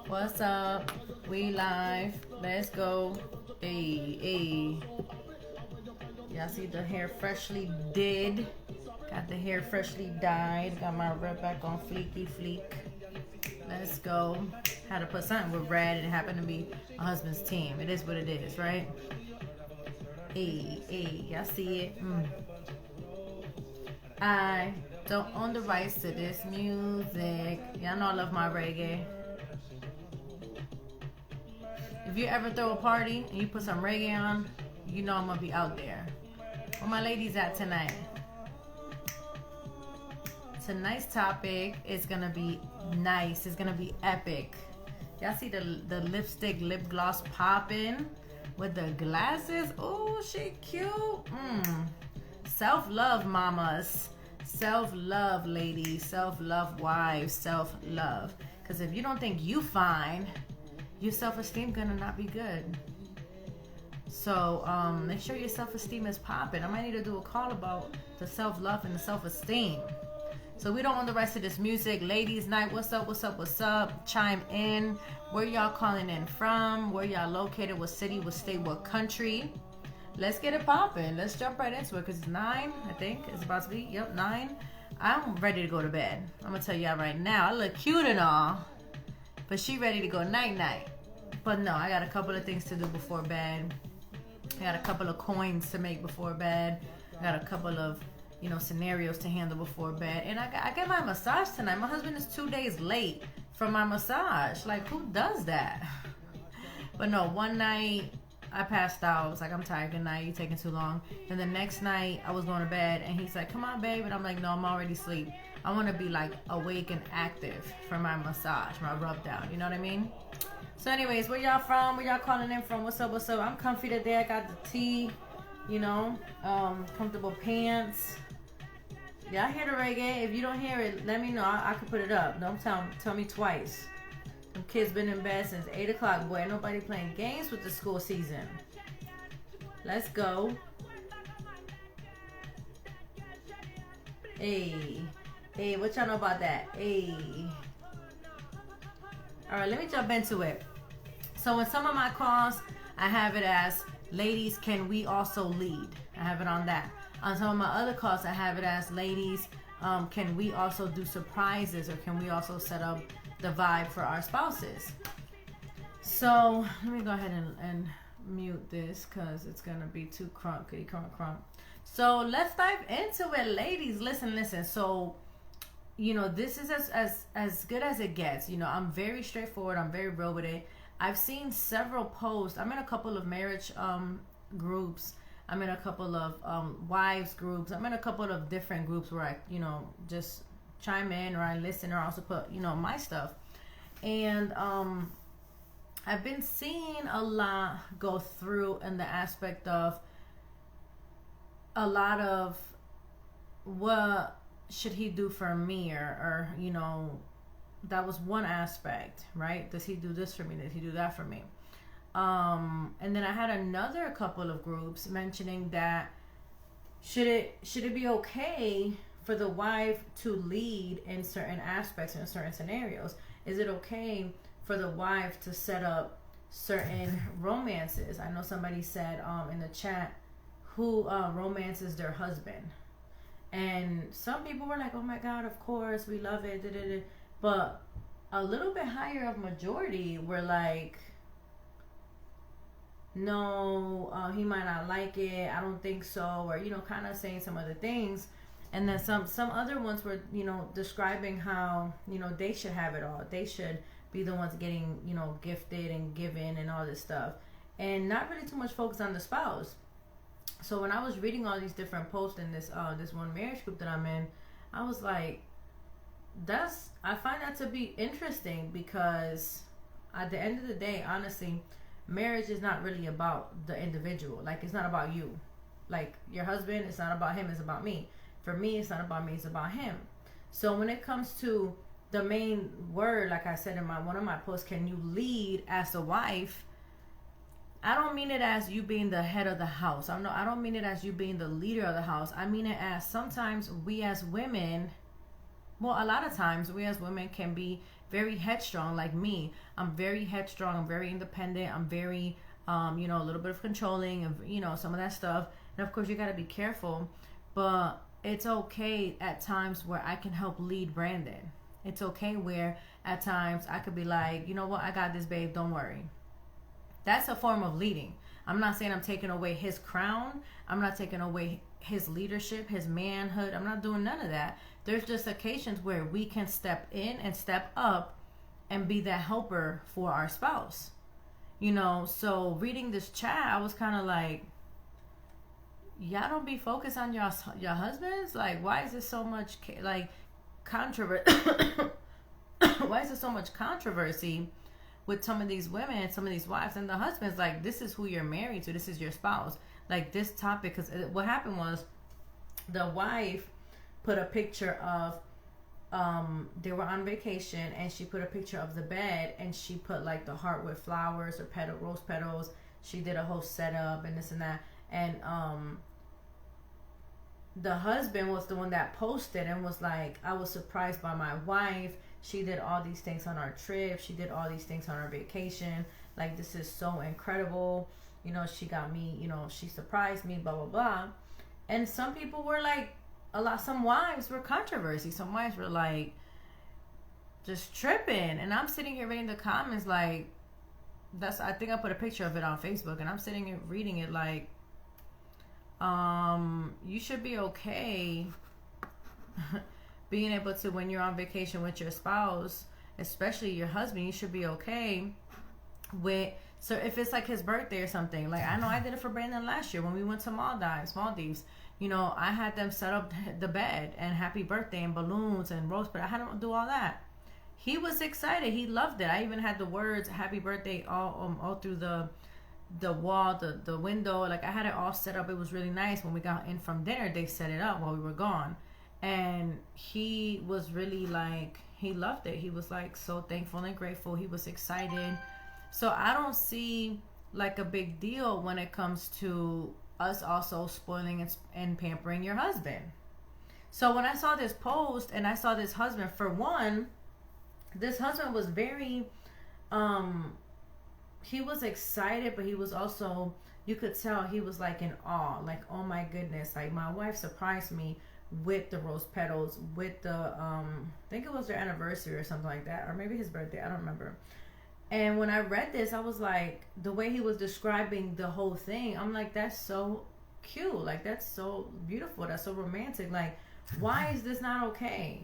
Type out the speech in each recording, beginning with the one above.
What's up? We live. Let's go. Hey, hey. Y'all see the hair freshly did. Got the hair freshly dyed. Got my red back on fleeky fleek. Let's go. Had to put something with red and it happened to be my husband's team. It is what it is, right? Hey, hey. Y'all see it? I don't own the rights to this music. Y'all know I love my reggae. If you ever throw a party and you put some reggae on, you know I'm gonna be out there. Where my ladies at tonight? Tonight's topic is gonna be nice. It's gonna be epic. Y'all see the lipstick lip gloss popping with the glasses? Oh, she cute. Self-love, mamas. Self-love, ladies. Self-love, wives. Self-love. Because if you don't think you fine, your self-esteem gonna not be good. So make sure your self-esteem is popping. I might need to do a call about the self-love and the self-esteem. So we don't own the rest of this music. Ladies night, what's up, what's up, what's up? Chime in. Where y'all calling in from? Where y'all located? What city, what state, what country? Let's get it popping. Let's jump right into it because it's 9, I think. It's about to be, yep, 9. I'm ready to go to bed. I'm going to tell y'all right now. I look cute and all, but she ready to go night-night. But no, I got a couple of things to do before bed. I got a couple of coins to make before bed. I got a couple of, scenarios to handle before bed. And I get my massage tonight. My husband is 2 days late for my massage. Like, who does that? But no, one night I passed out. I was like, I'm tired. Good night. You taking too long. And the next night I was going to bed and he's like, come on, babe. And I'm like, no, I'm already asleep. I want to be like awake and active for my massage, my rub down. You know what I mean? So anyways, where y'all from? Where y'all calling in from? What's up? What's up? I'm comfy today. I got the tea, comfortable pants. Y'all hear the reggae? If you don't hear it, let me know. I can put it up. Don't tell me twice. Them kids been in bed since 8 o'clock. Boy, ain't nobody playing games with the school season. Let's go. Hey. Hey, what y'all know about that? Hey. All right, let me jump into it. So in some of my calls, I have it as, ladies, can we also lead? I have it on that. On some of my other calls, I have it as, ladies, can we also do surprises or can we also set up the vibe for our spouses? So let me go ahead and mute this because it's going to be too crunk. So let's dive into it, ladies. Listen. So this is as good as it gets. I'm very straightforward. I'm very real with it. I've seen several posts. I'm in a couple of marriage groups. I'm in a couple of wives groups. I'm in a couple of different groups where I, just chime in or I listen or also put, my stuff. And I've been seeing a lot go through in the aspect of a lot of what should he do for me or that was one aspect, right? Does he do this for me? Does he do that for me? And then I had another couple of groups mentioning that should it be okay for the wife to lead in certain aspects in certain scenarios? Is it okay for the wife to set up certain romances? I know somebody said in the chat who romances their husband. And some people were like, oh my God, of course, we love it. Da-da-da. But a little bit higher of majority were like, no, he might not like it. I don't think so. Or, kind of saying some other things. And then some other ones were, describing how, they should have it all. They should be the ones getting, gifted and given and all this stuff. And not really too much focus on the spouse. So when I was reading all these different posts in this one marriage group that I'm in, I was like, I find that to be interesting because at the end of the day, honestly, marriage is not really about the individual. Like, it's not about you. Like, your husband, it's not about him, it's about me. For me, it's not about me, it's about him. So when it comes to the main word, like I said in one of my posts, can you lead as a wife? I don't mean it as you being the head of the house. I don't mean it as you being the leader of the house. I mean it as sometimes we as women, well, a lot of times we as women can be very headstrong like me. I'm very headstrong. I'm very independent. I'm very, a little bit of controlling of, some of that stuff. And of course, you got to be careful. But it's okay at times where I can help lead Brandon. It's okay where at times I could be like, you know what, I got this, babe, don't worry. That's a form of leading. I'm not saying I'm taking away his crown. I'm not taking away his leadership, his manhood. I'm not doing none of that. There's just occasions where we can step in and step up and be that helper for our spouse. So reading this chat, I was kind of like, y'all don't be focused on your husbands? Like, why is there so much controversy? Why is there so much controversy with some of these women, some of these wives, and the husbands? Like, this is who you're married to. This is your spouse. Like, this topic, because what happened was the wife put a picture of, they were on vacation, and she put a picture of the bed, and she put like the heart with flowers or rose petals. She did a whole setup and this and that. And the husband was the one that posted and was like, I was surprised by my wife. She did all these things on our trip. She did all these things on our vacation. Like, this is so incredible. She got me, she surprised me, blah, blah, blah. And some people were like, some wives were controversy. Some wives were like, just tripping. And I'm sitting here reading the comments like, I think I put a picture of it on Facebook, and I'm sitting here reading it like, you should be okay being able to, when you're on vacation with your spouse, especially your husband, you should be okay with, so if it's like his birthday or something, like I know I did it for Brandon last year when we went to Maldives. I had them set up the bed and happy birthday and balloons and rose, but I had them do all that. He was excited. He loved it. I even had the words happy birthday all through the wall, the window. Like, I had it all set up. It was really nice. When we got in from dinner, they set it up while we were gone, and he was really like, he loved it. He was like so thankful and grateful. He was excited. So I don't see like a big deal when it comes to us also spoiling and pampering your husband. So when I saw this post and I saw this husband, for one, this husband was very he was excited, but he was also, you could tell he was like in awe, like, oh my goodness, like my wife surprised me with the rose petals, with the I think it was their anniversary or something like that, or maybe his birthday, I don't remember. And when I read this, I was like, the way he was describing the whole thing, I'm like, that's so cute, like that's so beautiful, that's so romantic. Like, why is this not okay?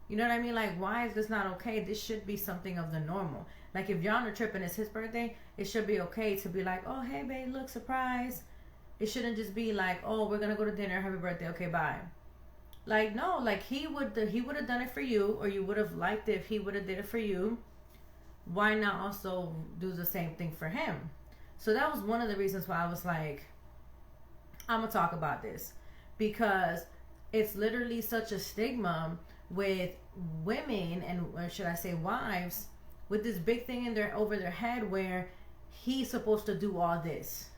You know what I mean? Like, why is this not okay? This should be something of the normal. Like, if you're on a trip and it's his birthday, it should be okay to be like, oh, hey, babe, look, surprise. It shouldn't just be like, oh, we're going to go to dinner, happy birthday, okay, bye. Like, no, like, he would have done it for you, or you would have liked it if he would have did it for you. Why not also do the same thing for him? So that was one of the reasons why I was like, I'm going to talk about this. Because it's literally such a stigma with women, and or should I say wives, with this big thing over their head where he's supposed to do all this.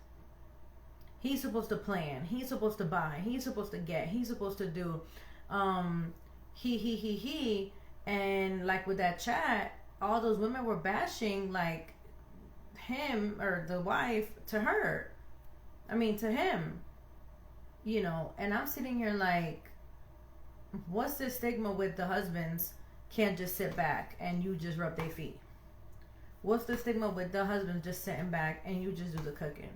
He's supposed to plan. He's supposed to buy. He's supposed to get. He's supposed to do. He. And like with that chat, all those women were bashing like him or the wife to her. I mean, to him. And I'm sitting here like, what's the stigma with the husbands can't just sit back and you just rub their feet? What's the stigma with the husbands just sitting back and you just do the cooking?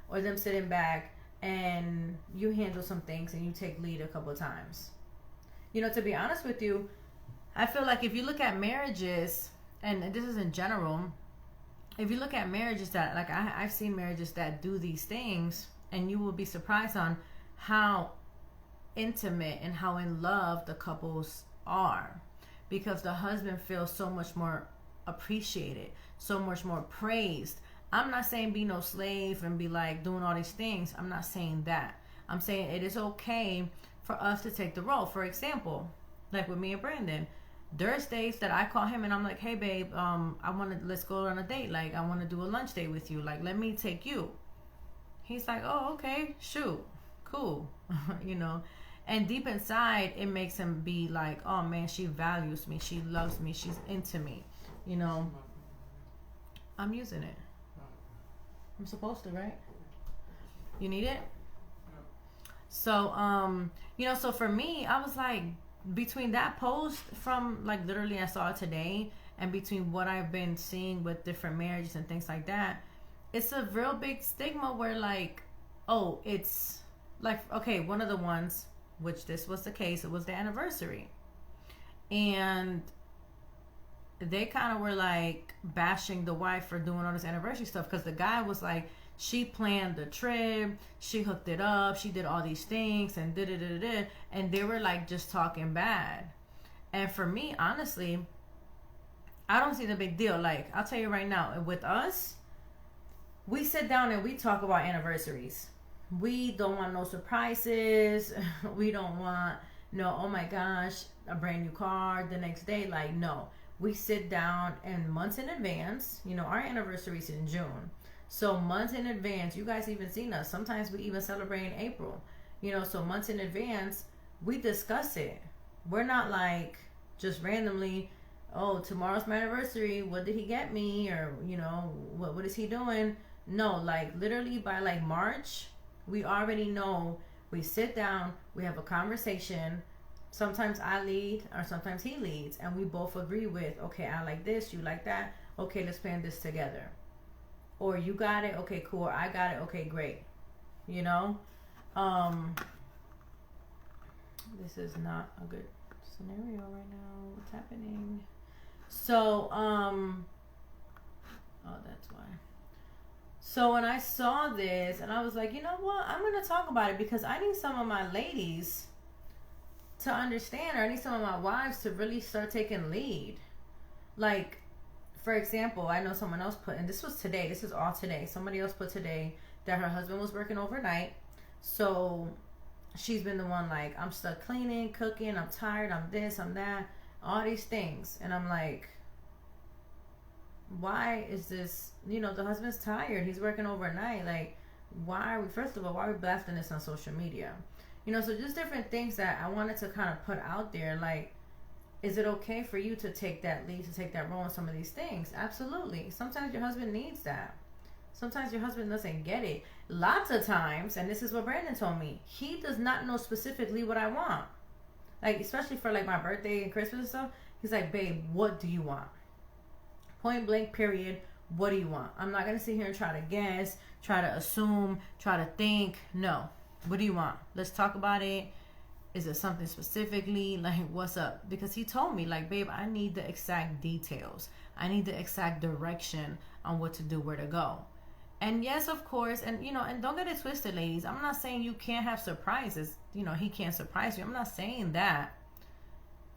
Or them sitting back and you handle some things and you take lead a couple of times? To be honest with you, I feel like if you look at marriages, and this is in general, if you look at marriages that, like I've seen marriages that do these things, and you will be surprised on how intimate and how in love the couples are, because the husband feels so much more appreciated, so much more praised. I'm not saying be no slave and be like doing all these things. I'm not saying that. I'm saying it is okay for us to take the role. For example, like with me and Brandon, there's days that I call him and I'm like, hey babe, let's go on a date. Like, I want to do a lunch date with you. Like, let me take you. He's like, oh, okay, shoot, cool. And deep inside, it makes him be like, oh man, she values me, she loves me, she's into me. You know, I'm using it. I'm supposed to, right? You need it? So, you know, so for me, I was like, between that post from like literally I saw it today, and between what I've been seeing with different marriages and things like that, it's a real big stigma where like, oh, it's like, okay, one of the ones, which this was the case, it was the anniversary. And they kind of were like bashing the wife for doing all this anniversary stuff, because the guy was like, she planned the trip, she hooked it up, she did all these things, and did, and they were like just talking bad. And for me, honestly, I don't see the big deal. Like, I'll tell you right now, with us, we sit down and we talk about anniversaries. We don't want no surprises. We don't want no, oh my gosh, a brand new car the next day. Like, no. We sit down and months in advance, you know, our anniversary is in June. So months in advance, you guys even seen us. Sometimes we even celebrate in April. You know, so months in advance, we discuss it. We're not like just randomly, oh, tomorrow's my anniversary, what did he get me? Or, you know, what is he doing? No, like literally by like March, we already know. We sit down, we have a conversation. Sometimes I lead or sometimes he leads, and we both agree with, okay, I like this, you like that. Okay, let's plan this together. Or you got it, okay, cool. I got it, okay, great. You know? This is not a good scenario right now. What's happening? So, oh, that's why. So when I saw this, and I was like, you know what? I'm going to talk about it, because I need some of my ladies to understand, or I need some of my wives to really start taking lead. Like, for example, I know someone else put, and this was today, this is all today, somebody else put today that her husband was working overnight. So she's been the one like, I'm stuck cleaning, cooking, I'm tired, I'm this, I'm that, all these things. And I'm like, why is this, you know, the husband's tired, he's working overnight. Like, why are we, first of all, why are we blasting this on social media? You know, so just different things that I wanted to kind of put out there. Like, is it okay for you to take that lead, to take that role in some of these things? Absolutely. Sometimes your husband needs that. Sometimes your husband doesn't get it. Lots of times, and this is what Brandon told me, he does not know specifically what I want. Like, especially for like my birthday and Christmas and stuff, he's like, babe, what do you want? Point blank, period. What do you want? I'm not going to sit here and try to guess, try to assume, try to think. No. What do you want? Let's talk about it. Is it something specifically? Like, what's up? Because he told me, like, babe, I need the exact details. I need the exact direction on what to do, where to go. And yes, of course, and, you know, and don't get it twisted, ladies. I'm not saying you can't have surprises. You know, he can't surprise you. I'm not saying that.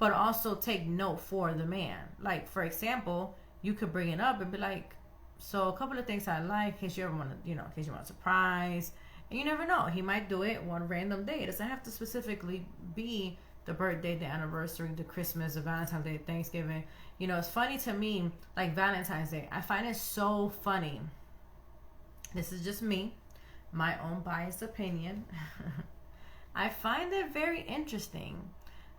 But also take note for the man. Like, for example, you could bring it up and be like, so a couple of things I like, in case you ever want to, you know, in case you want a surprise. And you never know. He might do it one random day. It doesn't have to specifically be the birthday, the anniversary, the Christmas, the Valentine's Day, Thanksgiving. You know, it's funny to me, like Valentine's Day. I find it so funny. This is just me, my own biased opinion. I find it very interesting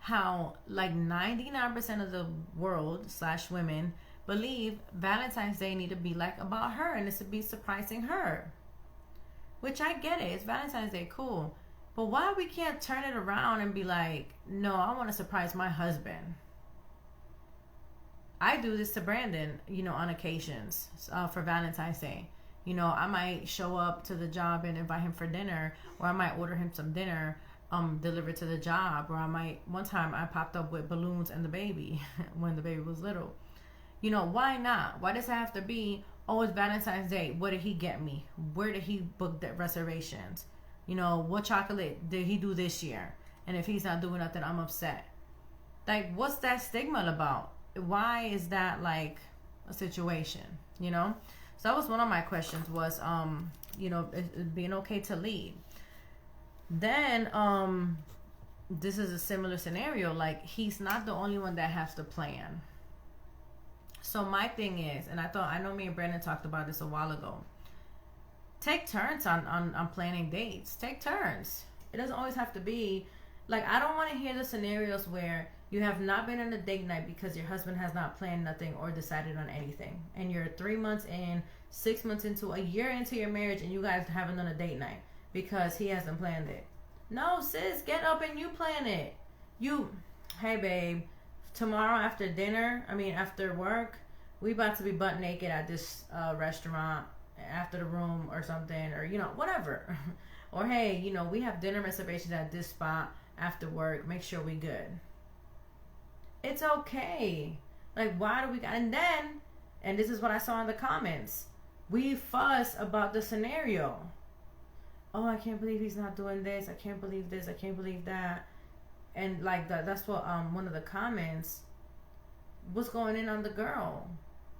how like 99% of the world / women believe Valentine's Day need to be like about her, and it's to be surprising her. Which I get it. It's Valentine's Day, cool. But why we can't turn it around and be like, no, I want to surprise my husband. I do this to Brandon, you know, on occasions for Valentine's Day. You know, I might show up to the job and invite him for dinner, or I might order him some dinner delivered to the job, or I might, one time I popped up with balloons and the baby when the baby was little. You know, why not? Why does it have to be, oh, it's Valentine's Day, what did he get me? Where did he book the reservations? You know, what chocolate did he do this year? And if he's not doing nothing, I'm upset. Like, what's that stigma about? Why is that like a situation, you know? So that was one of my questions was, you know, being okay to lead. Then, this is a similar scenario. Like, he's not the only one that has to plan. So my thing is, and I know me and Brandon talked about this a while ago. Take turns on planning dates. Take turns. It doesn't always have to be, Like, I don't want to hear the scenarios where you have not been on a date night because your husband has not planned nothing or decided on anything. And you're 3 months in, 6 months into, a year into your marriage, and you guys haven't done a date night because he hasn't planned it. No, sis, get up and you plan it. Hey, babe, tomorrow after work, we about to be butt naked at this restaurant after the room or something, or, whatever. Or, hey, we have dinner reservations at this spot after work. Make sure we good. It's okay. Like, why do we... And this is what I saw in the comments. We fuss about the scenario. Oh, I can't believe he's not doing this. I can't believe this. I can't believe that. And, like, that's what one of the comments was going in on the girl.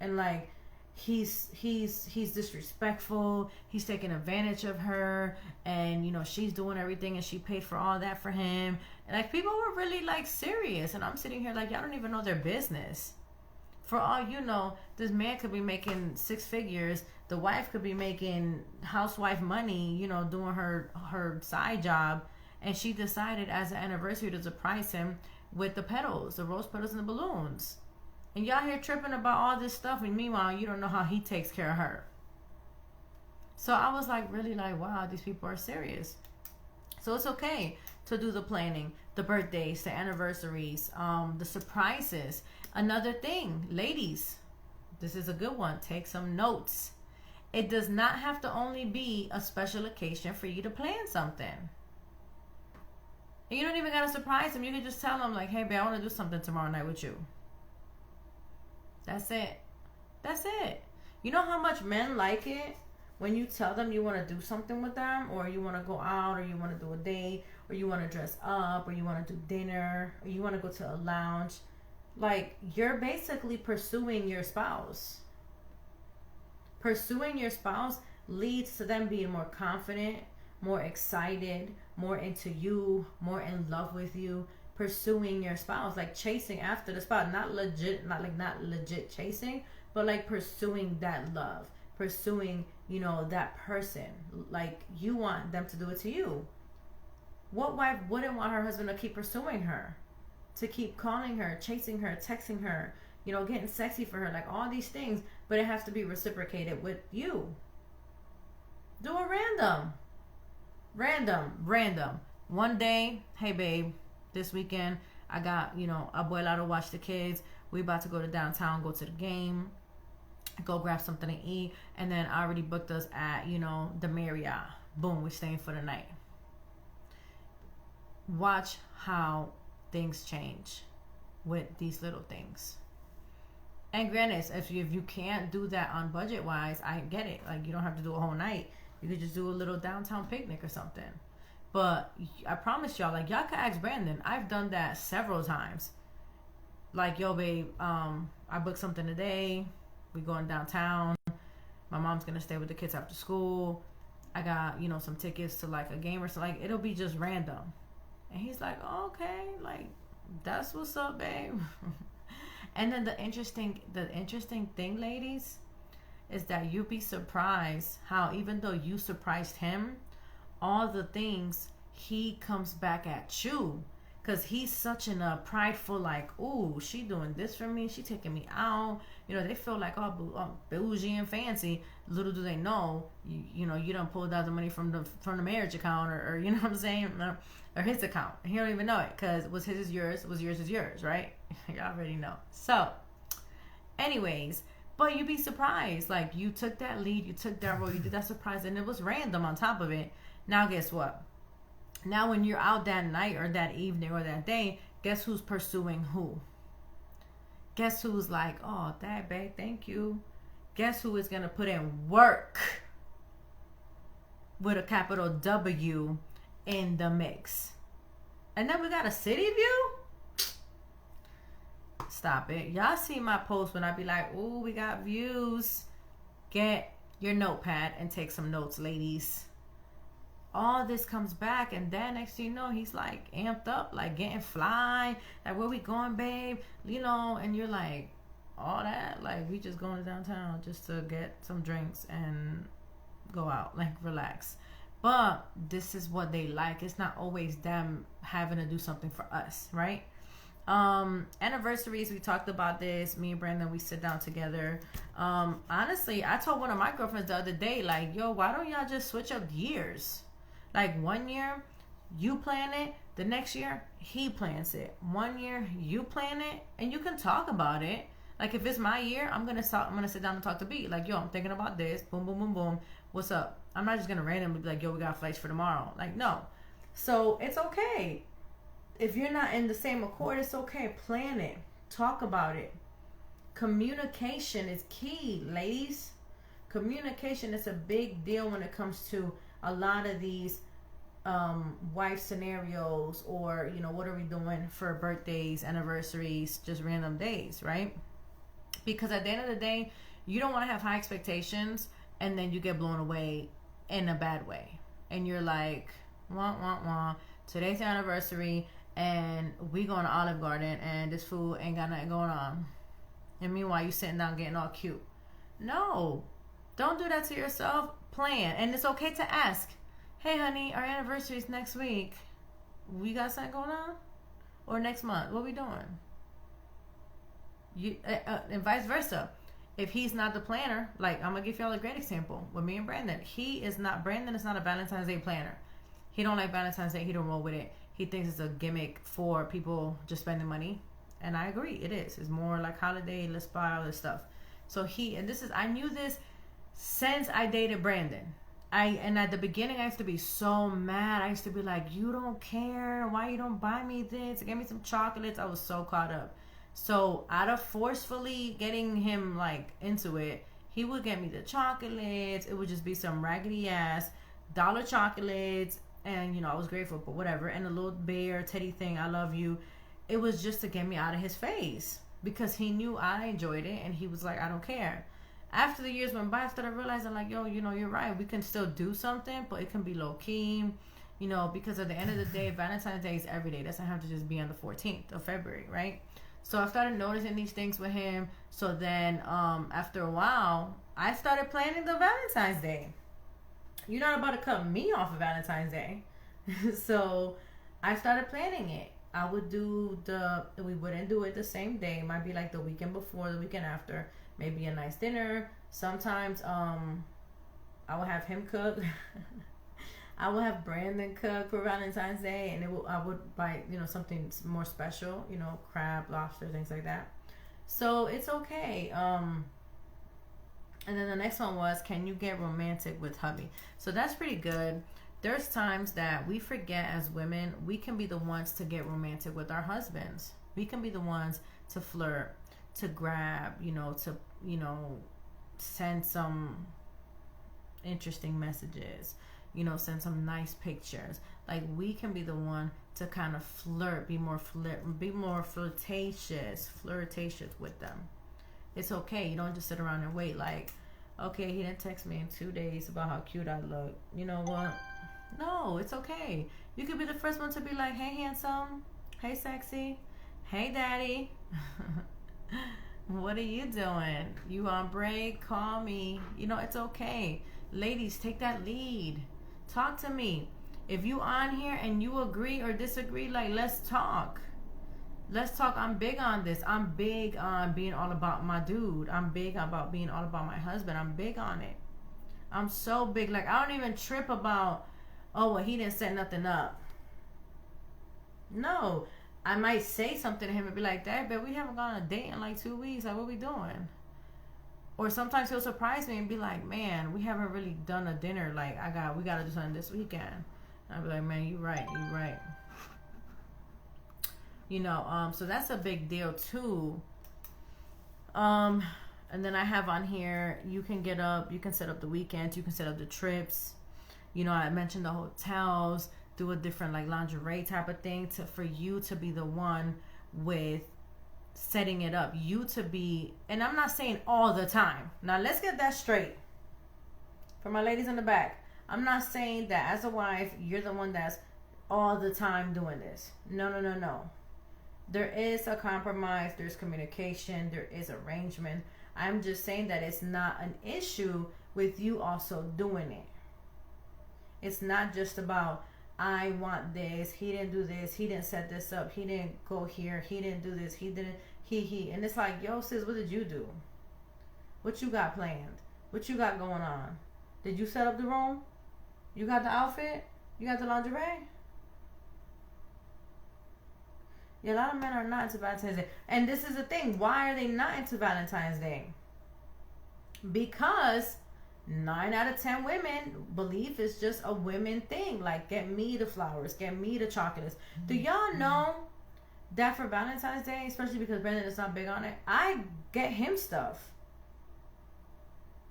And, like, he's disrespectful. He's taking advantage of her, and she's doing everything, and she paid for all that for him. And, like, people were really, like, serious, and I'm sitting here like, y'all don't even know their business. For all you know, this man could be making 6 figures. The wife could be making housewife money, doing her side job, and she decided as an anniversary to surprise him with the petals, the rose petals and the balloons. And y'all here tripping about all this stuff, and meanwhile, you don't know how he takes care of her. So I was like, really like, wow, these people are serious. So it's okay to do the planning, the birthdays, the anniversaries, the surprises. Another thing, ladies, this is a good one. Take some notes. It does not have to only be a special occasion for you to plan something. And you don't even got to surprise them. You can just tell them, like, hey, babe, I want to do something tomorrow night with you. That's it. That's it. You know how much men like it when you tell them you want to do something with them, or you want to go out, or you want to do a date, or you want to dress up, or you want to do dinner, or you want to go to a lounge. Like, you're basically pursuing your spouse. Pursuing your spouse leads to them being more confident, more excited, more into you, more in love with you. Pursuing your spouse, like chasing after the spouse, not legit chasing, but like pursuing that love, pursuing, that person. Like, you want them to do it to you. What wife wouldn't want her husband to keep pursuing her, to keep calling her, chasing her, texting her, getting sexy for her, like all these things, but it has to be reciprocated with you. Do a random. One day, hey babe, this weekend, I got, abuela to watch the kids. We about to go to downtown, go to the game, go grab something to eat. And then I already booked us at, the Marriott. Boom, we're staying for the night. Watch how things change with these little things. And granted, if you can't do that on budget wise, I get it. Like, you don't have to do a whole night. You could just do a little downtown picnic or something. But I promise y'all, like, y'all can ask Brandon. I've done that several times. Like, yo, babe, I booked something today. We going downtown. My mom's going to stay with the kids after school. I got, some tickets to, like, a game or something. Like, it'll be just random. And he's like, oh, okay, like, that's what's up, babe. And then the interesting thing, ladies, is that you'd be surprised how even though you surprised him, all the things he comes back at you, because he's such a prideful, like, ooh, she doing this for me, she taking me out, they feel like all bougie and fancy. Little do they know, you done pulled out the money from the marriage account, or you know what I'm saying, or his account. He don't even know it, because what's his is yours, what's yours is yours, right? You already know. So anyways, but you'd be surprised, like, you took that lead, you took that role, you did that surprise, and it was random on top of it. Now guess what? Now when you're out that night or that evening or that day, guess who's pursuing who? Guess who's like, oh, that babe, thank you. Guess who is going to put in work with a capital W in the mix? And then we got a city view? Stop it. Y'all see my post when I be like, ooh, we got views. Get your notepad and take some notes, ladies. All this comes back, and then next thing you know, he's like amped up, like getting fly, like, where we going, babe? And you're like, all that, like, we just going to downtown just to get some drinks and go out, like, relax. But this is what they like. It's not always them having to do something for us, right? Anniversaries, we talked about this. Me and Brandon, we sit down together. Honestly, I told one of my girlfriends the other day, like, yo, why don't y'all just switch up years? Like, 1 year you plan it, the next year he plans it. 1 year you plan it, and you can talk about it. Like, if it's my year, I'm gonna sit down and talk to B. Like, yo, I'm thinking about this. Boom, boom, boom, boom. What's up? I'm not just gonna randomly be like, yo, we got flights for tomorrow. Like, no. So it's okay. If you're not in the same accord, it's okay. Plan it. Talk about it. Communication is key, ladies. Communication is a big deal when it comes to a lot of these wife scenarios, or, you know, what are we doing for birthdays, anniversaries, just random days, right? Because at the end of the day, you don't want to have high expectations and then you get blown away in a bad way. And you're like, wah, wah, wah. Today's the anniversary and we going to Olive Garden and this food ain't got nothing going on. And meanwhile, you sitting down getting all cute. No, don't do that to yourself. Plan. And it's okay to ask, hey, honey, our anniversary is next week. We got something going on? Or next month? What we doing? And vice versa. If he's not the planner, like, I'm going to give y'all a great example with me and Brandon. Brandon is not a Valentine's Day planner. He don't like Valentine's Day. He don't roll with it. He thinks it's a gimmick for people just spending money. And I agree, it is. It's more like holiday, let's buy all this stuff. So I knew this since I dated Brandon. And at the beginning, I used to be so mad. I used to be like, you don't care. Why you don't buy me this? Give me some chocolates. I was so caught up. So out of forcefully getting him like into it, he would get me the chocolates. It would just be some raggedy ass dollar chocolates. And, you know, I was grateful, but whatever. And a little bear teddy thing, I love you. It was just to get me out of his face because he knew I enjoyed it. And he was like, I don't care. After the years went by, I started realizing, like, yo, you know, you're right. We can still do something, but it can be low key, you know, because at the end of the day, Valentine's Day is every day. It doesn't have to just be on the 14th of February, right? So I started noticing these things with him. So then after a while, I started planning the Valentine's Day. You're not about to cut me off of Valentine's Day. So I started planning it. We wouldn't do it the same day. It might be like the weekend before, the weekend after. Maybe a nice dinner. Sometimes I would have him cook. I would have Brandon cook for Valentine's Day, and I would buy, you know, something more special, you know, crab, lobster, things like that. So it's okay. And then the next one was, can you get romantic with hubby? So that's pretty good. There's times that we forget as women, we can be the ones to get romantic with our husbands. We can be the ones to flirt, to grab, to send some interesting messages, send some nice pictures. Like, we can be the one to kind of flirt, be more flirtatious with them. It's okay. You don't just sit around and wait like, okay, he didn't text me in 2 days about how cute I look. You know what? No, it's okay. You could be the first one to be like, hey, handsome. Hey, sexy. Hey, daddy. What are you doing? You on break? Call me. It's okay. Ladies, take that lead. Talk to me. If you on here and you agree or disagree, like, let's talk. Let's talk. I'm big on this. I'm big on being all about my dude. I'm big about being all about my husband. I'm big on it. I'm so big. Like, I don't even trip about, oh, well, he didn't set nothing up. No. I might say something to him and be like, Dad, but we haven't gone on a date in like 2 weeks. Like, what we doing? Or sometimes he'll surprise me and be like, man, we haven't really done a dinner. Like, we got to do something this weekend. I'll be like, man, you right. So that's a big deal too. And then I have on here, you can set up the weekends, you can set up the trips. I mentioned the hotels, do a different like lingerie type of thing for you to be the one with setting it up. You to be, and I'm not saying all the time. Now let's get that straight. For my ladies in the back, I'm not saying that as a wife, you're the one that's all the time doing this. No. There is a compromise, there's communication, there is arrangement. I'm just saying that it's not an issue with you also doing it. It's not just about, I want this, he didn't do this, he didn't set this up, he didn't go here, he didn't do this, he didn't, he. And it's like, yo, sis, what did you do? What you got planned? What you got going on? Did you set up the room? You got the outfit? You got the lingerie? Yeah, a lot of men are not into Valentine's Day. And this is the thing. Why are they not into Valentine's Day? Because 9 out of 10 women believe it's just a women thing. Like, get me the flowers, get me the chocolates. Do y'all know that for Valentine's Day, especially because Brandon is not big on it, I get him stuff.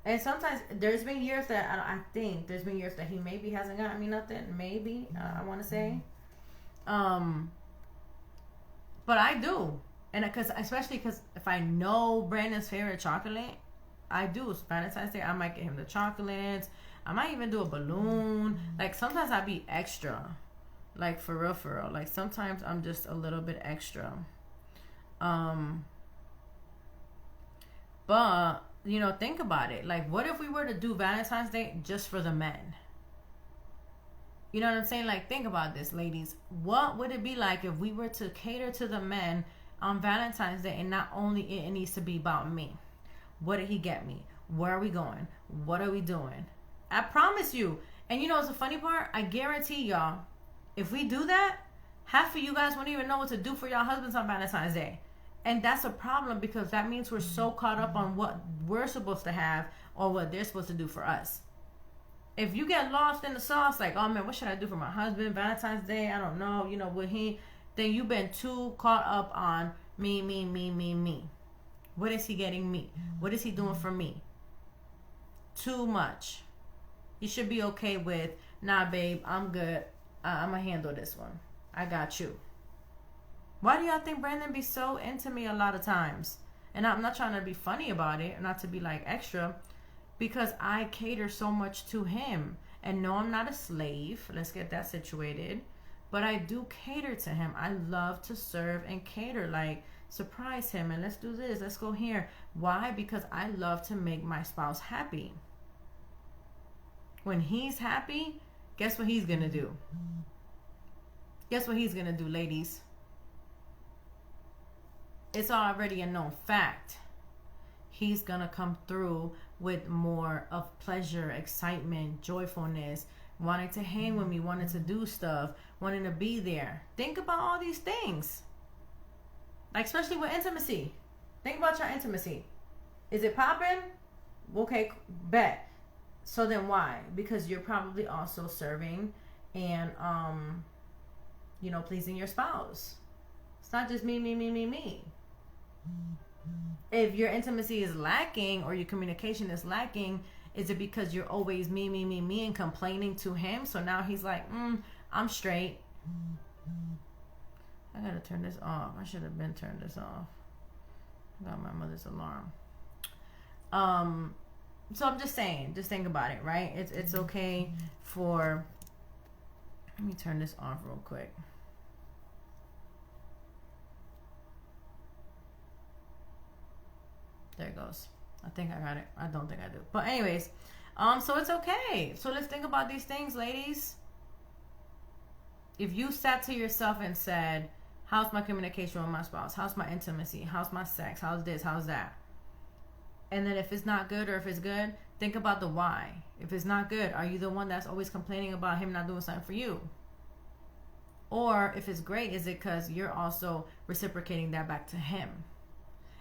And sometimes there's been years that I think there's been years that he maybe hasn't gotten me nothing. Maybe I want to say, but I do, and especially because if I know Brandon's favorite chocolate, I do. It's Valentine's Day, I might get him the chocolates. I might even do a balloon. Like, sometimes I be extra, like, for real. Like, sometimes I'm just a little bit extra. But you know, think about it. Like, what if we were to do Valentine's Day just for the men? You know what I'm saying? Like, think about this, ladies. What would it be like if we were to cater to the men on Valentine's Day, and not only it needs to be about me? What did he get me? Where are we going? What are we doing? I promise you. And you know what's the funny part? I guarantee y'all, if we do that, half of you guys won't even know what to do for y'all husbands on Valentine's Day. And that's a problem, because that means we're so caught up on what we're supposed to have or what they're supposed to do for us. If you get lost in the sauce, like, oh man, what should I do for my husband? Valentine's Day, I don't know, you know, then you've been too caught up on me. What is he getting me? What is he doing for me? Too much. You should be okay with, nah, babe, I'm good. I'm going to handle this one. I got you. Why do y'all think Brandon be so into me a lot of times? And I'm not trying to be funny about it, not to be like extra, because I cater so much to him. And no, I'm not a slave. Let's get that situated. But I do cater to him. I love to serve and cater, like surprise him and let's do this, let's go here. Why? Because I love to make my spouse happy. When he's happy, guess what he's gonna do? Guess what he's gonna do, ladies? It's already a known fact. He's gonna come through with more of pleasure, excitement, joyfulness, wanting to hang with me, wanting to do stuff, wanting to be there. Think about all these things. Like, especially with intimacy. Think about your intimacy. Is it popping? Okay, bet. So then why? Because you're probably also serving and, you know, pleasing your spouse. It's not just me. If your intimacy is lacking or your communication is lacking, is it because you're always me and complaining to him? So now he's like, I'm straight. I gotta turn this off. I should have been turned this off. I got my mother's alarm. So I'm just saying, just think about it, right? It's okay for, let me turn this off real quick. There it goes. I think I got it. I don't think I do. But anyways, so it's okay. So let's think about these things, ladies. If you sat to yourself and said, how's my communication with my spouse? How's my intimacy? How's my sex? How's this? How's that? And then if it's not good or if it's good, think about the why. If it's not good, are you the one that's always complaining about him not doing something for you? Or if it's great, is it because you're also reciprocating that back to him?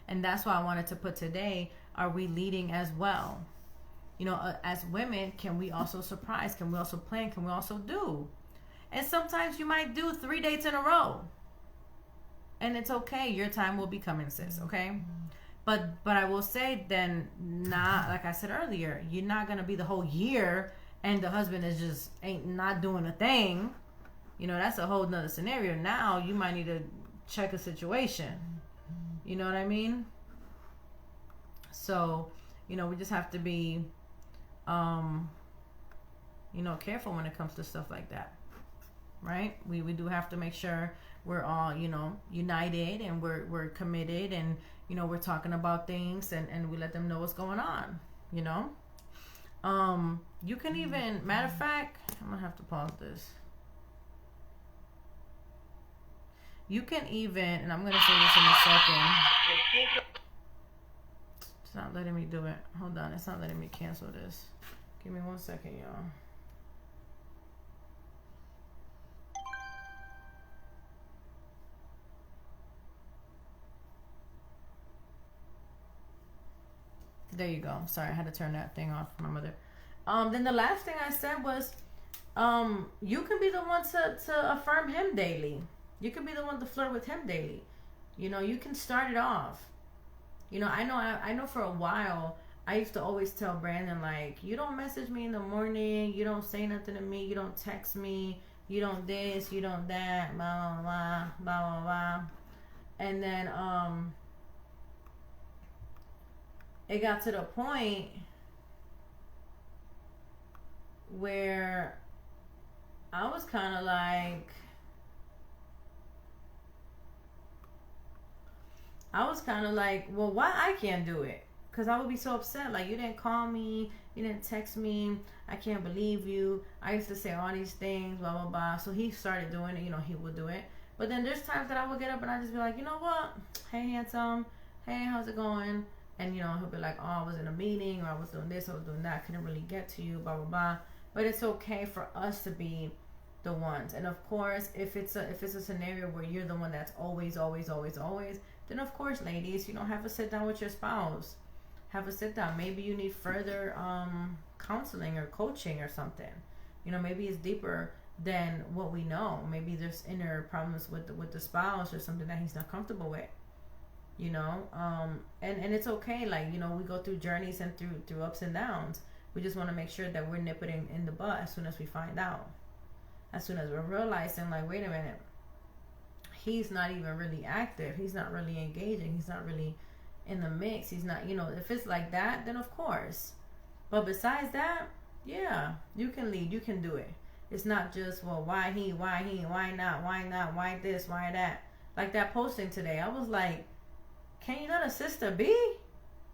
And that's why I wanted to put today, are we leading as well? You know, as women, can we also surprise? Can we also plan? Can we also do? And sometimes you might do 3 dates in a row. And it's okay. Your time will be coming, sis, okay? But I will say then, not, like I said earlier, you're not going to be the whole year and the husband is just not doing a thing. You know, that's a whole nother scenario. Now you might need to check a situation. You know what I mean? So, you know, we just have to be, you know, careful when it comes to stuff like that. Right? We do have to make sure we're all, you know, united and we're committed and, you know, we're talking about things and we let them know what's going on, you know? You can even, matter of fact, I'm gonna have to pause this. You can even, and I'm gonna say this in a second. It's not letting me do it. Hold on, it's not letting me cancel this. Give me 1 second, y'all. There you go. Sorry, I had to turn that thing off for my mother. Then the last thing I said was, you can be the one to affirm him daily. You can be the one to flirt with him daily. You know, you can start it off. You know, I know for a while, I used to always tell Brandon, like, you don't message me in the morning, you don't say nothing to me, you don't text me, you don't this, you don't that, blah, blah, blah, blah, blah, blah. And then, it got to the point where I was kind of like, well, why I can't do it? Because I would be so upset. Like, you didn't call me, you didn't text me, I can't believe you. I used to say all these things, blah, blah, blah. So he started doing it, you know, he would do it. But then there's times that I would get up and I just be like, you know what? Hey, handsome. Hey, how's it going? And, you know, he'll be like, oh, I was in a meeting, or I was doing this, I was doing that, I couldn't really get to you, blah, blah, blah. But it's okay for us to be the ones. And of course, if it's a scenario where you're the one that's always, then of course, ladies, you know, have a sit down with your spouse. Have a sit down. Maybe you need further counseling or coaching or something. You know, maybe it's deeper than what we know. Maybe there's inner problems with the spouse or something that he's not comfortable with. You know, and it's okay. Like, you know, we go through journeys and through ups and downs. We just want to make sure that we're nipping in the butt as soon as we find out. As soon as we're realizing, like, wait a minute, he's not even really active. He's not really engaging. He's not really in the mix. He's not, you know, if it's like that, then of course. But besides that, yeah, you can lead. You can do it. It's not just, well, why not, why this, why that. Like that posting today, I was like, can you not assist her B?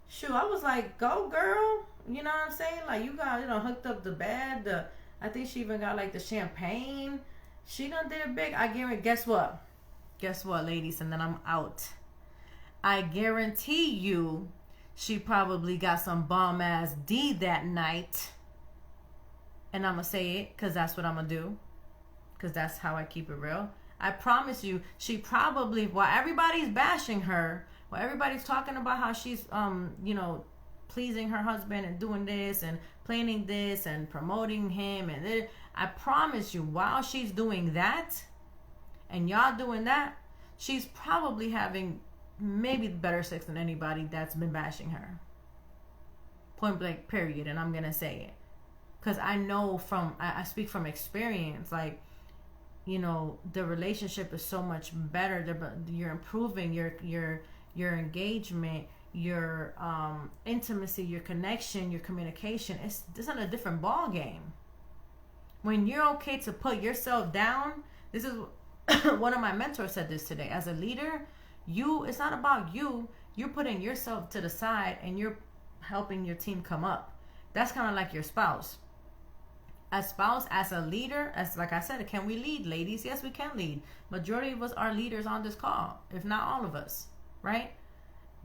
Shoot, I was like, go girl. You know what I'm saying? Like, you got, you know, hooked up the bed. I think she even got like the champagne. She done did it big. I guarantee. Guess what? Guess what, ladies? And then I'm out. I guarantee you, she probably got some bomb ass D that night. And I'm gonna say it because that's what I'm gonna do. Because that's how I keep it real. I promise you, she probably, while everybody's bashing her, while everybody's talking about how she's, you know, pleasing her husband and doing this and planning this and promoting him and this, I promise you, while she's doing that and y'all doing that, she's probably having maybe better sex than anybody that's been bashing her. Point blank, period. And I'm gonna say it because I know I speak from experience. Like, you know, the relationship is so much better. You're improving your engagement, your intimacy, your connection, your communication. It's on a different ball game. When you're okay to put yourself down, this is one of my mentors said this today. As a leader, it's not about you. You're putting yourself to the side and you're helping your team come up. That's kind of like your spouse. A spouse, as a leader, as like I said, can we lead, ladies? Yes, we can lead. Majority of us are leaders on this call, if not all of us, right?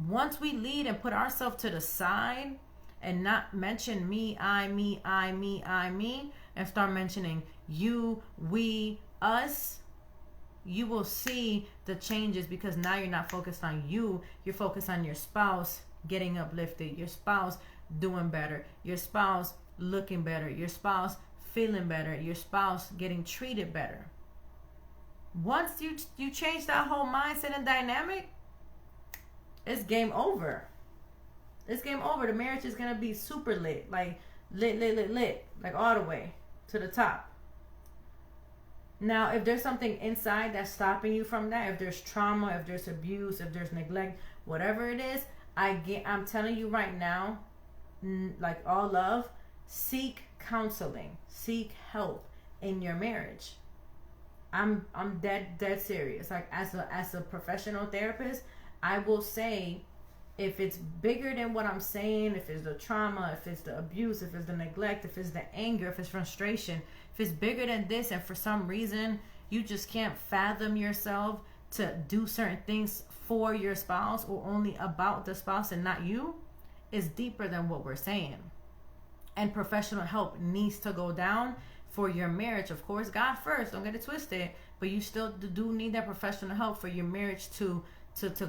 Once we lead and put ourselves to the side and not mention me, I, and start mentioning you, we, us, you will see the changes because now you're not focused on you. You're focused on your spouse getting uplifted, your spouse doing better, your spouse looking better, your spouse feeling better, your spouse getting treated better. Once you change that whole mindset and dynamic, it's game over. It's game over. The marriage is gonna be super lit, like lit, like all the way to the top. Now, if there's something inside that's stopping you from that, if there's trauma, if there's abuse, if there's neglect, whatever it is, I'm telling you right now, like all love, seek counseling, seek help in your marriage. I'm dead serious. Like as a professional therapist, I will say If it's bigger than what I'm saying, if it's the trauma, if it's the abuse, if it's the neglect, if it's the anger, if it's frustration, if it's bigger than this, and for some reason you just can't fathom yourself to do certain things for your spouse or only about the spouse and not you, is deeper than what we're saying. And professional help needs to go down for your marriage. Of course, God first, don't get it twisted, but you still do need that professional help for your marriage to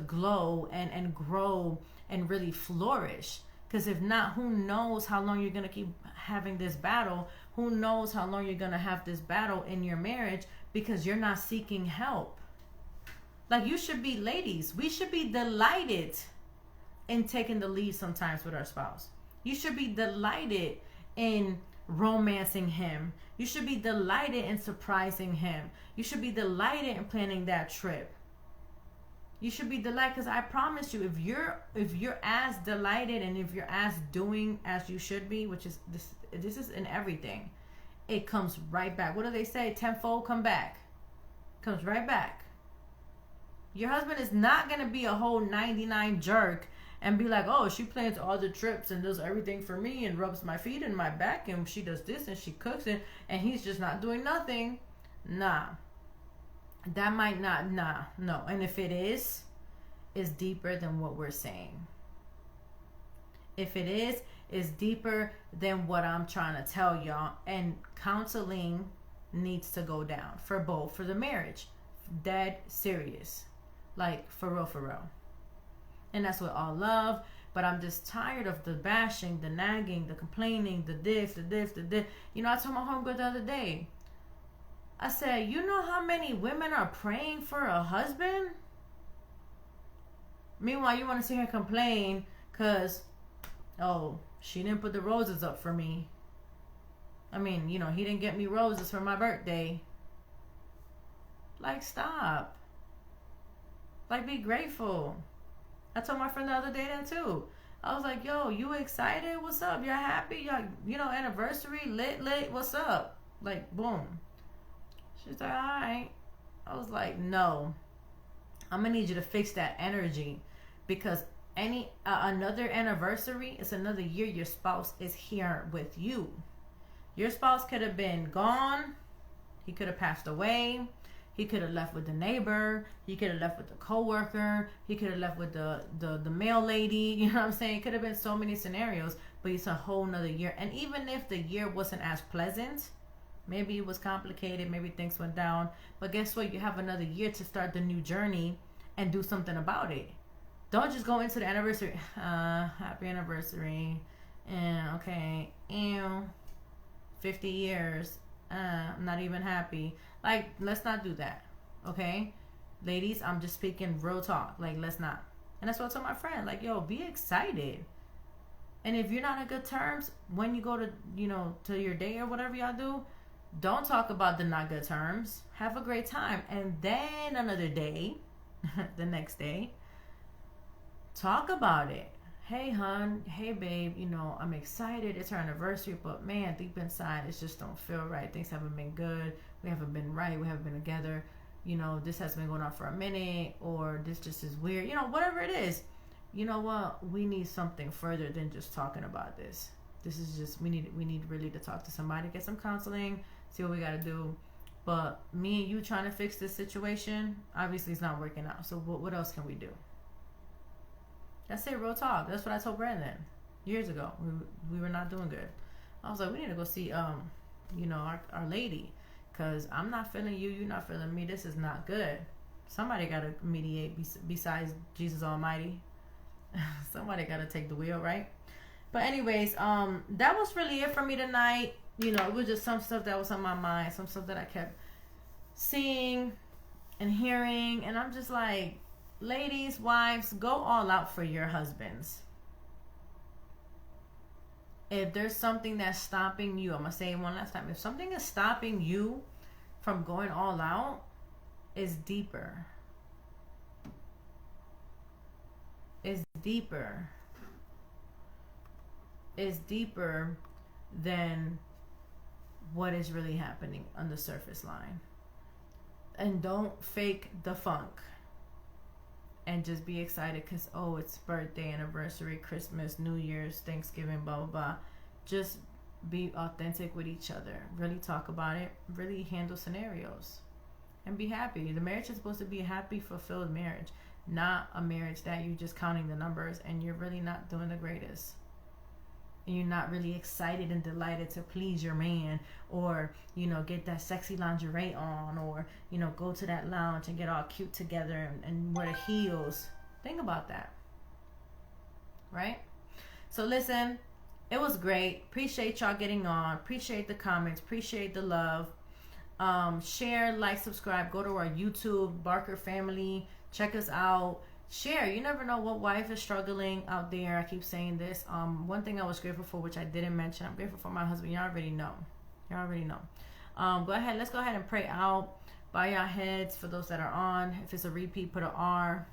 glow and grow and really flourish. Because if not, who knows how long you're going to keep having this battle? Who knows how long you're going to have this battle in your marriage because you're not seeking help? Like, you should be, ladies, we should be delighted in taking the lead sometimes with our spouse. You should be delighted in romancing him. You should be delighted in surprising him. You should be delighted in planning that trip. You should be delighted, because I promise you, if you're as delighted and if you're as doing as you should be, which is this is in everything, it comes right back. What do they say? Tenfold come back. Comes right back. Your husband is not gonna be a whole 99 jerk and be like, oh, she plans all the trips and does everything for me and rubs my feet and my back and she does this and she cooks it and he's just not doing nothing. Nah. That might not, no. And if it is, it's deeper than what we're saying. If it is, it's deeper than what I'm trying to tell y'all. And counseling needs to go down for both, for the marriage. Dead serious. Like, for real. And that's with all love. But I'm just tired of the bashing, the nagging, the complaining, the this. You know, I told my homegirl the other day, I said, you know how many women are praying for a husband? Meanwhile, you want to sit here and complain because, oh, she didn't put the roses up for me. I mean, you know, he didn't get me roses for my birthday. Like, stop. Like, be grateful. I told my friend the other day that too. I was like, yo, you excited? What's up? You're happy? You're, you know, anniversary, lit, what's up? Like, boom. She's like, all right. I was like, no. I'm going to need you to fix that energy, because another anniversary is another year your spouse is here with you. Your spouse could have been gone. He could have passed away. He could have left with the neighbor. He could have left with the coworker. He could have left with the mail lady. You know what I'm saying? It could have been so many scenarios, but it's a whole nother year. And even if the year wasn't as pleasant, maybe it was complicated, maybe things went down, but guess what? You have another year to start the new journey and do something about it. Don't just go into the anniversary, happy anniversary, and okay, 50 years, I'm not even happy. Like, let's not do that, okay? Ladies, I'm just speaking real talk. Like, let's not. And that's what I told my friend. Like, yo, be excited. And if you're not on good terms, when you go to, you know, to your day or whatever y'all do, don't talk about the not good terms. Have a great time. And then another day, the next day, talk about it. Hey, hon. Hey, babe. You know, I'm excited. It's our anniversary. But, man, deep inside, it just don't feel right. Things haven't been good. We haven't been right. We haven't been together. You know, this has been going on for a minute. Or this just is weird. You know, whatever it is. You know what? We need something further than just talking about this. This is just, we need really to talk to somebody, get some counseling, see what we got to do. But me and you trying to fix this situation, obviously it's not working out. So what else can we do? That's it, real talk. That's what I told Brandon years ago. We were not doing good. I was like, we need to go see, you know, our lady, because I'm not feeling you, you're not feeling me. This is not good. Somebody got to mediate besides Jesus Almighty. Somebody got to take the wheel, right? But anyways, that was really it for me tonight. You know, it was just some stuff that was on my mind, some stuff that I kept seeing and hearing, and I'm just like, ladies, wives, go all out for your husbands. If there's something that's stopping you, I'm going to say it one last time. If something is stopping you from going all out, it's deeper. It's deeper. It's deeper than what is really happening on the surface line. And don't fake the funk. and just be excited because, oh, it's birthday, anniversary, Christmas, New Year's, Thanksgiving, blah, blah, blah. Just be authentic with each other. Really talk about it. Really handle scenarios. And be happy. The marriage is supposed to be a happy, fulfilled marriage. Not a marriage that you're just counting the numbers and you're really not doing the greatest. And you're not really excited and delighted to please your man, or, you know, get that sexy lingerie on, or, you know, go to that lounge and get all cute together and wear the heels. Think about that. Right? So listen, it was great. Appreciate y'all getting on. Appreciate the comments. Appreciate the love. Share, like, subscribe. Go to our YouTube, Barker Family. Check us out. Share. You never know what wife is struggling out there. I keep saying this. One thing I was grateful for, which I didn't mention, I'm grateful for my husband. Y'all already know. Go ahead. Let's go ahead and pray out. Bow your heads for those that are on. If it's a repeat, put an R.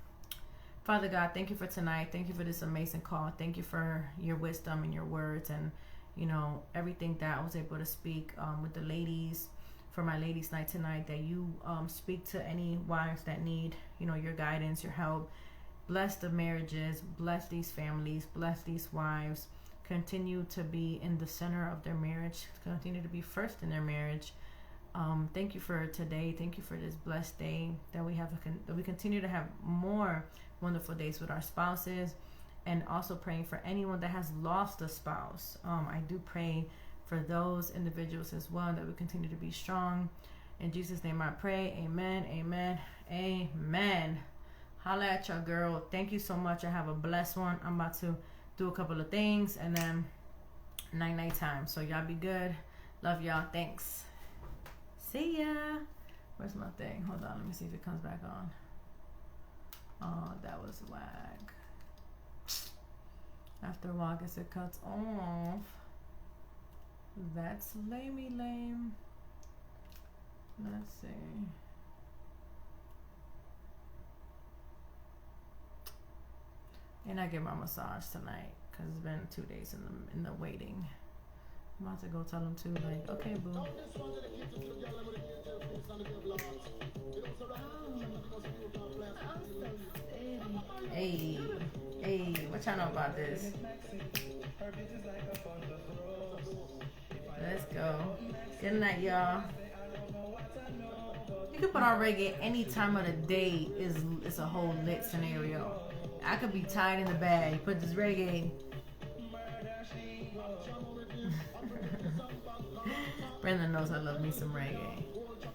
Father God, thank you for tonight. Thank you for this amazing call. Thank you for your wisdom and your words, and, you know, everything that I was able to speak with the ladies for my ladies' night tonight. That you speak to any wives that need, you know, your guidance, your help. Bless the marriages, bless these families, bless these wives. Continue to be in the center of their marriage. Continue to be first in their marriage. Thank you for today. Thank you for this blessed day that we have. That we continue to have more wonderful days with our spouses, and also praying for anyone that has lost a spouse. I do pray for those individuals as well, that we continue to be strong. In Jesus' name I pray. Amen. Amen. Amen. Holla at your girl. Thank you so much. I have a blessed one. I'm about to do a couple of things and then night time. So y'all be good. Love y'all. Thanks. See ya. Where's my thing? Hold on. Let me see if it comes back on. Oh, that was whack. After a while, I guess it cuts off. That's lame. Let's see. And I get my massage tonight because it's been 2 days in the waiting. I'm about to go tell them too, like, okay, boo. Hey, what y'all know about this? Let's go. Good night, y'all. You can put on reggae any time of the day. It's a whole lit scenario. I could be tied in the bag. Put this reggae. Brenda knows I love me some reggae.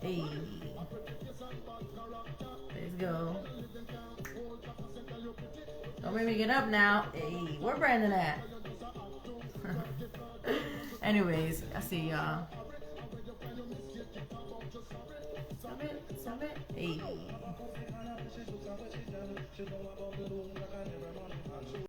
Hey. Let's go. Don't make me get up now. Hey, where Brandon at? Anyways, I see y'all. Stop it. Hey.